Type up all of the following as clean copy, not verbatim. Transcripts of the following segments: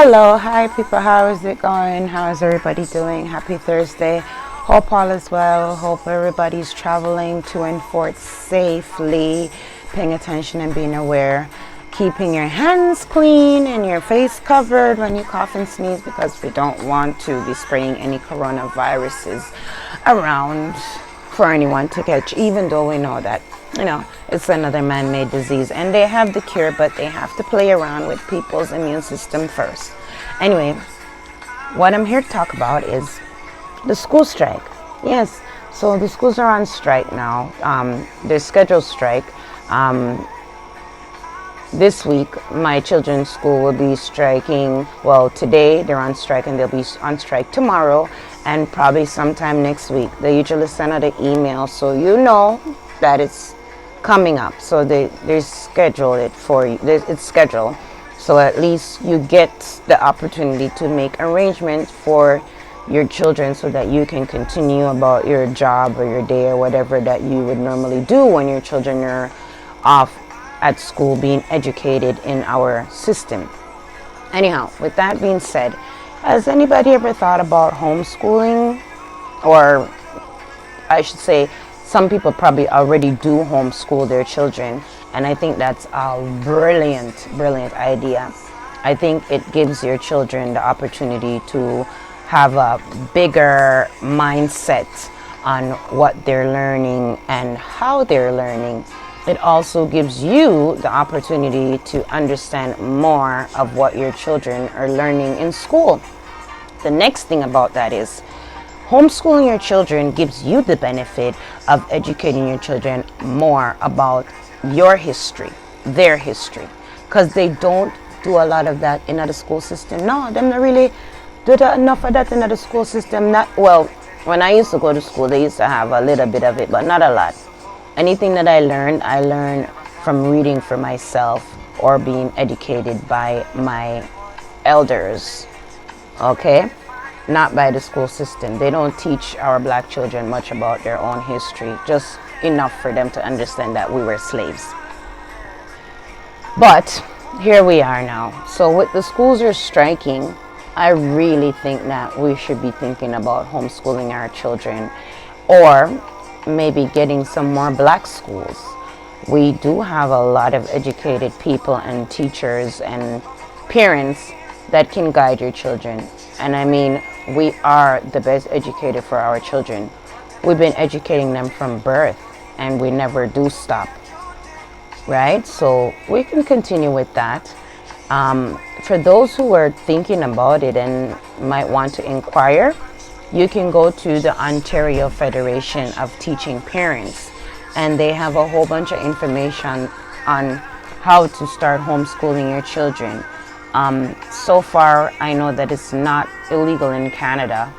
Hello, hi people, how is it going? How is everybody doing? Happy Thursday. Hope all is well. Hope everybody's traveling to and forth safely, paying attention and being aware. Keeping your hands clean and your face covered when you cough and sneeze, because we don't want to be spraying any coronaviruses around for anyone to catch, even though we know that it's another man-made disease and they have the cure, but they have to play around with people's immune system first. Anyway, what I'm here to talk about is the school strike. Yes, so the schools are on strike now. Their scheduled strike. This week my children's school will be striking. Well, today they're on strike and they'll be on strike tomorrow and probably sometime next week. They usually send out an email so you know that it's coming up. So they schedule it for you. It's scheduled, so at least you get the opportunity to make arrangements for your children so that you can continue about your job or your day or whatever that you would normally do when your children are off at school being educated in our system. Anyhow, with that being said, has anybody ever thought about homeschooling? Or I should say, some people probably already do homeschool their children, and I think that's a brilliant idea. I think it gives your children the opportunity to have a bigger mindset on what they're learning and how they're learning. It also gives you the opportunity to understand more of what your children are learning in school. The next thing about that is homeschooling your children gives you the benefit of educating your children more about your history, their history, because they don't do a lot of that in the school system. No, them not really do enough of that in the school system. Not well. When I used to go to school, they used to have a little bit of it, but not a lot. Anything that I learned from reading for myself or being educated by my elders. Okay? Not by the school system. They don't teach our black children much about their own history, just enough for them to understand that we were slaves. But here we are now. So with the schools are striking, I really think that we should be thinking about homeschooling our children, or maybe getting some more black schools. We do have a lot of educated people and teachers and parents that can guide your children. And I mean, we are the best educated for our children. We've been educating them from birth and we never do stop, right? So we can continue with that. For those who are thinking about it and might want to inquire, you can go to the Ontario Federation of Teaching Parents, and they have a whole bunch of information on how to start homeschooling your children. So far, I know that it's not illegal in Canada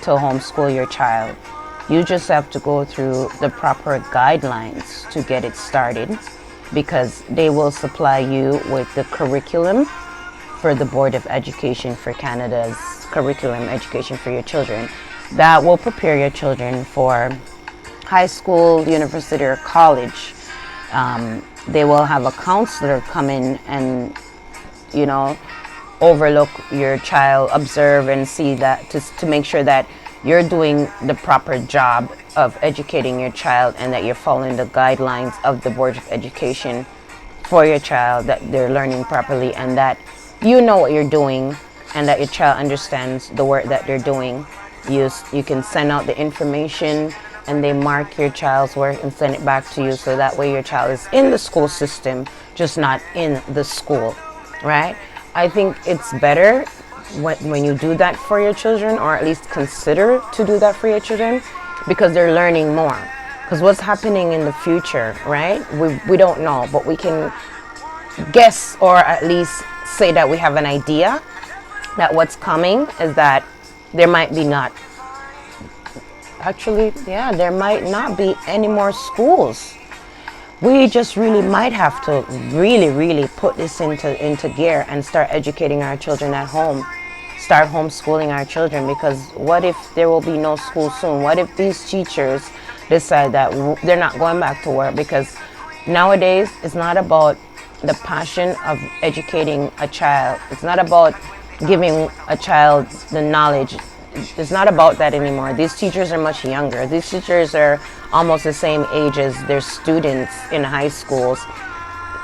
to homeschool your child. You just have to go through the proper guidelines to get it started, because they will supply you with the curriculum for the Board of Education for Canada's curriculum education for your children that will prepare your children for high school, university, or college. They will have a counselor come in and overlook your child, observe and see that, to make sure that you're doing the proper job of educating your child and that you're following the guidelines of the Board of Education for your child, that they're learning properly and that you know what you're doing and that your child understands the work that they're doing. You can send out the information and they mark your child's work and send it back to you, so that way your child is in the school system, just not in the school, right? I think it's better when you do that for your children, or at least consider to do that for your children, because they're learning more. Because what's happening in the future, right? We don't know, but we can guess, or at least say that we have an idea that what's coming is that there might not be any more schools. We just really might have to really put this into gear and start educating our children at home, start homeschooling our children, because what if there will be no school soon? What if these teachers decide that they're not going back to work? Because nowadays it's not about the passion of educating a child. It's not about giving a child the knowledge. It's not about that anymore. These teachers are much younger. These teachers are almost the same age as their students in high schools.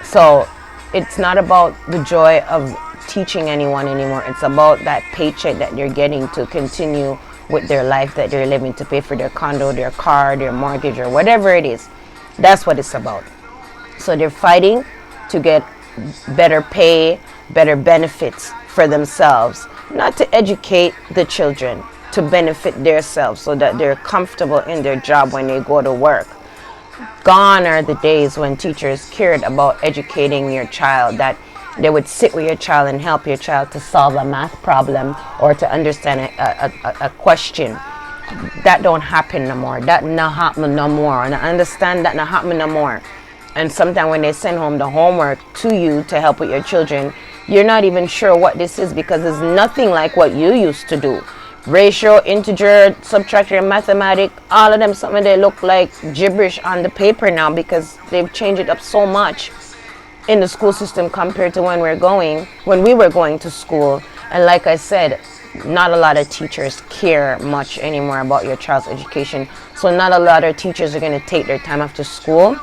So it's not about the joy of teaching anyone anymore. It's about that paycheck that they're getting to continue with their life that they're living, to pay for their condo, their car, their mortgage, or whatever it is. That's what it's about. So they're fighting to get better pay, better benefits for themselves, not to educate the children, to benefit themselves so that they're comfortable in their job when they go to work. Gone are the days when teachers cared about educating your child, that they would sit with your child and help your child to solve a math problem or to understand a question. That don't happen no more. That not happen no more. And I understand that not happen no more. And sometimes when they send home the homework to you to help with your children, you're not even sure what this is, because it's nothing like what you used to do. Ratio, integer, subtraction, mathematics, all of them, something they look like gibberish on the paper now, because they've changed it up so much in the school system compared to when we were going to school. And like I said, not a lot of teachers care much anymore about your child's education. So not a lot of teachers are going to take their time after school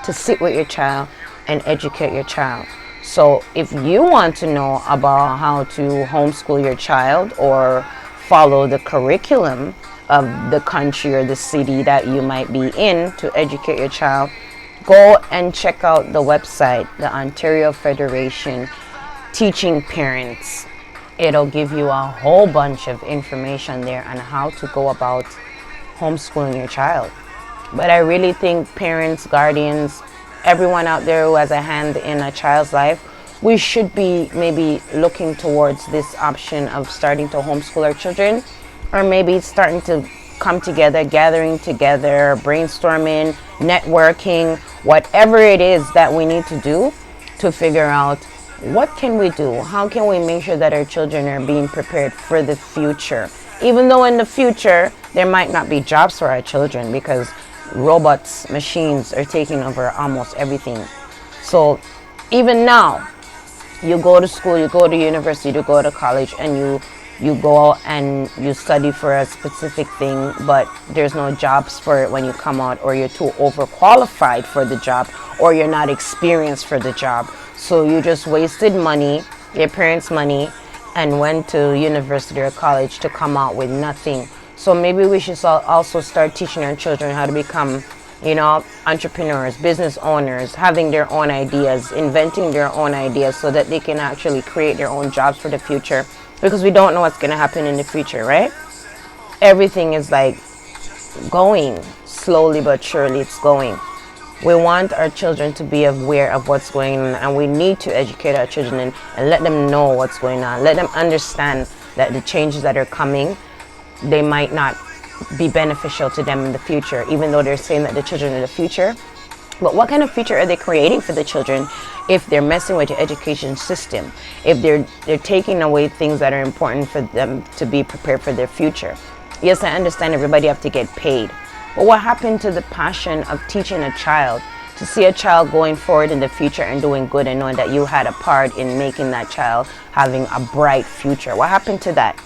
to sit with your child and educate your child. So if you want to know about how to homeschool your child or follow the curriculum of the country or the city that you might be in to educate your child, go and check out the website, the Ontario Federation Teaching Parents. It'll give you a whole bunch of information there on how to go about homeschooling your child. But I really think parents, guardians, everyone out there who has a hand in a child's life, we should be maybe looking towards this option of starting to homeschool our children, or maybe starting to come together, gathering together, brainstorming, networking, whatever it is that we need to do to figure out what can we do? How can we make sure that our children are being prepared for the future? Even though in the future, there might not be jobs for our children, because robots, machines are taking over almost everything. So even now, you go to school, you go to university, you go to college, and you go out and you study for a specific thing, but there's no jobs for it when you come out, or you're too overqualified for the job, or you're not experienced for the job. So you just wasted money, your parents' money, and went to university or college to come out with nothing. So maybe we should also start teaching our children how to become, entrepreneurs, business owners, having their own ideas, inventing their own ideas, so that they can actually create their own jobs for the future. Because we don't know what's going to happen in the future, right? Everything is like going slowly but surely. It's going. We want our children to be aware of what's going on, and we need to educate our children and let them know what's going on. Let them understand that the changes that are coming, they might not be beneficial to them in the future, even though they're saying that the children are the future. But what kind of future are they creating for the children if they're messing with the education system, if they're taking away things that are important for them to be prepared for their future? Yes, I understand everybody have to get paid, but what happened to the passion of teaching a child, to see a child going forward in the future and doing good and knowing that you had a part in making that child having a bright future? What happened to that?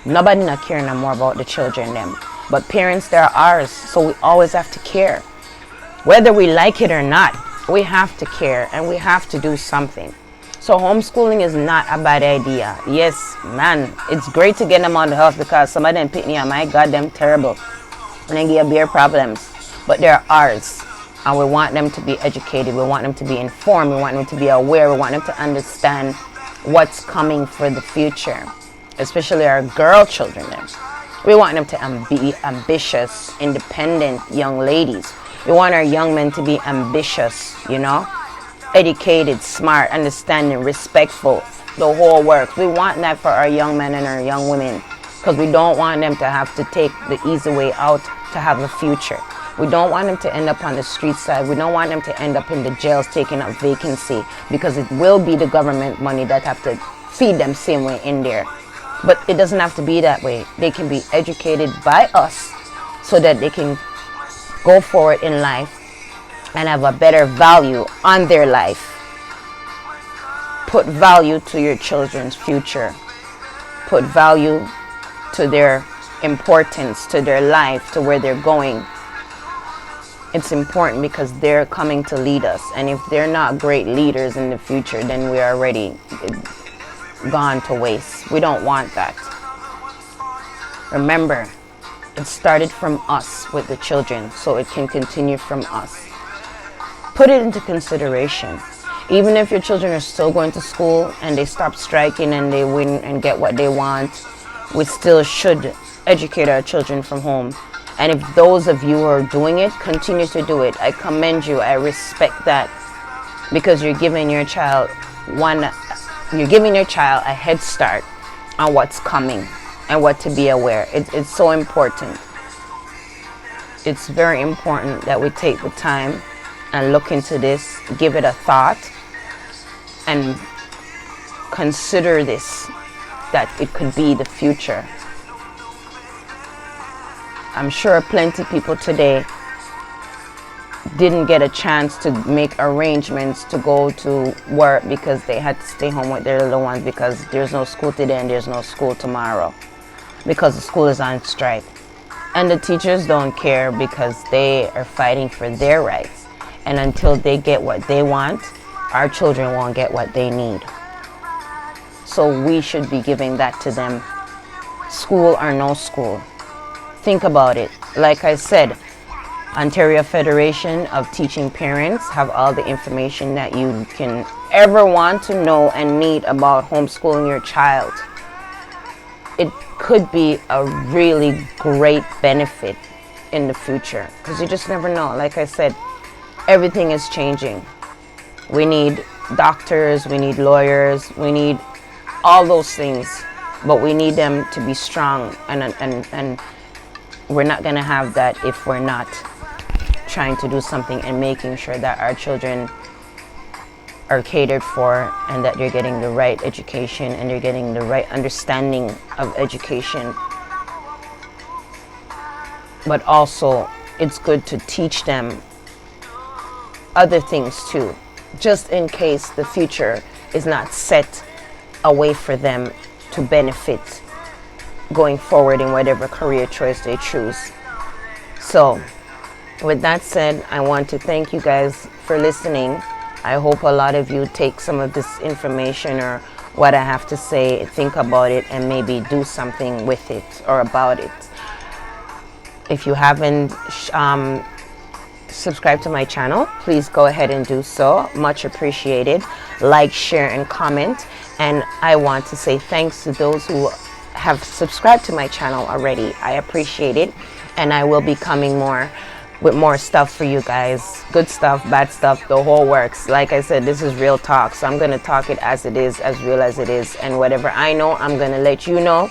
Nobody not caring no more about the children them. But parents, they're ours, so we always have to care. Whether we like it or not, we have to care and we have to do something. So homeschooling is not a bad idea. Yes, man, it's great to get them out of the house, because some of them pick me up, my God, them terrible. And they give beer problems. But they're ours. And we want them to be educated. We want them to be informed. We want them to be aware. We want them to understand what's coming for the future. Especially our girl children. We want them to be ambitious, independent young ladies. We want our young men to be ambitious, educated, smart, understanding, respectful, the whole works. We want that for our young men and our young women, because we don't want them to have to take the easy way out to have a future. We don't want them to end up on the street side. We don't want them to end up in the jails taking up vacancy, because it will be the government money that have to feed them same way in there. But it doesn't have to be that way. They can be educated by us so that they can go forward in life and have a better value on their life. Put value to your children's future. put value to their importance, to their life, to where they're going. It's important because they're coming to lead us. And if they're not great leaders in the future, then we're already gone to waste. We don't want that. Remember, it started from us with the children, so it can continue from us. Put it into consideration. Even if your children are still going to school and they stop striking and they win and get what they want, we still should educate our children from home. And if those of you who are doing it, continue to do it. I commend you. I respect that, because you're giving your child a head start on what's coming and what to be aware. It's so important. It's very important that we take the time and look into this, give it a thought, and consider this, that it could be the future. I'm sure plenty of people today didn't get a chance to make arrangements to go to work because they had to stay home with their little ones because there's no school today and there's no school tomorrow because the school is on strike. And the teachers don't care because they are fighting for their rights. And until they get what they want, our children won't get what they need. So we should be giving that to them, school or no school. Think about it. Like I said, Ontario Federation of Teaching Parents have all the information that you can ever want to know and need about homeschooling your child. It could be a really great benefit in the future, because you just never know. Like I said, everything is changing. We need doctors, we need lawyers, we need all those things, but we need them to be strong, and we're not going to have that if we're not trying to do something and making sure that our children are catered for and that they're getting the right education and they're getting the right understanding of education. But also, it's good to teach them other things too, just in case the future is not set away for them to benefit going forward in whatever career choice they choose. So with that said, I want to thank you guys for listening. I hope a lot of you take some of this information or what I have to say, think about it, and maybe do something with it or about it. If you haven't subscribed to my channel, please go ahead and do so. Much appreciated. Like, share, and comment. And I want to say thanks to those who have subscribed to my channel already. I appreciate it, and I will be coming with more stuff for you guys. Good stuff, bad stuff, the whole works. Like I said, this is real talk, so I'm going to talk it as it is, as real as it is, and whatever I know, I'm going to let you know.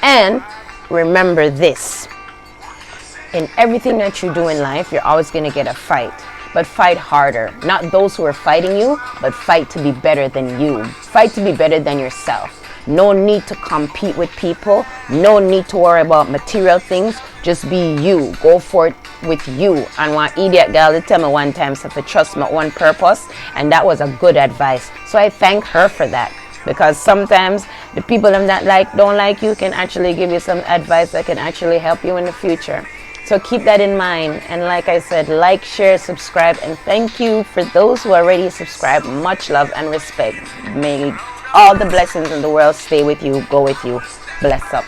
And remember this: in everything that you do in life, you're always going to get a fight, but fight harder. Not those who are fighting you, but fight to be better than you. Fight to be better than yourself. No need to compete with people. No need to worry about material things. Just be you. Go for it with you. And one idiot girl did tell me one time, so to trust my one purpose, and that was a good advice. So I thank her for that, because sometimes the people that don't like you can actually give you some advice that can actually help you in the future. So keep that in mind. And like I said, like, share, subscribe, and thank you for those who already subscribed. Much love and respect. May all the blessings in the world stay with you, go with you. Bless up.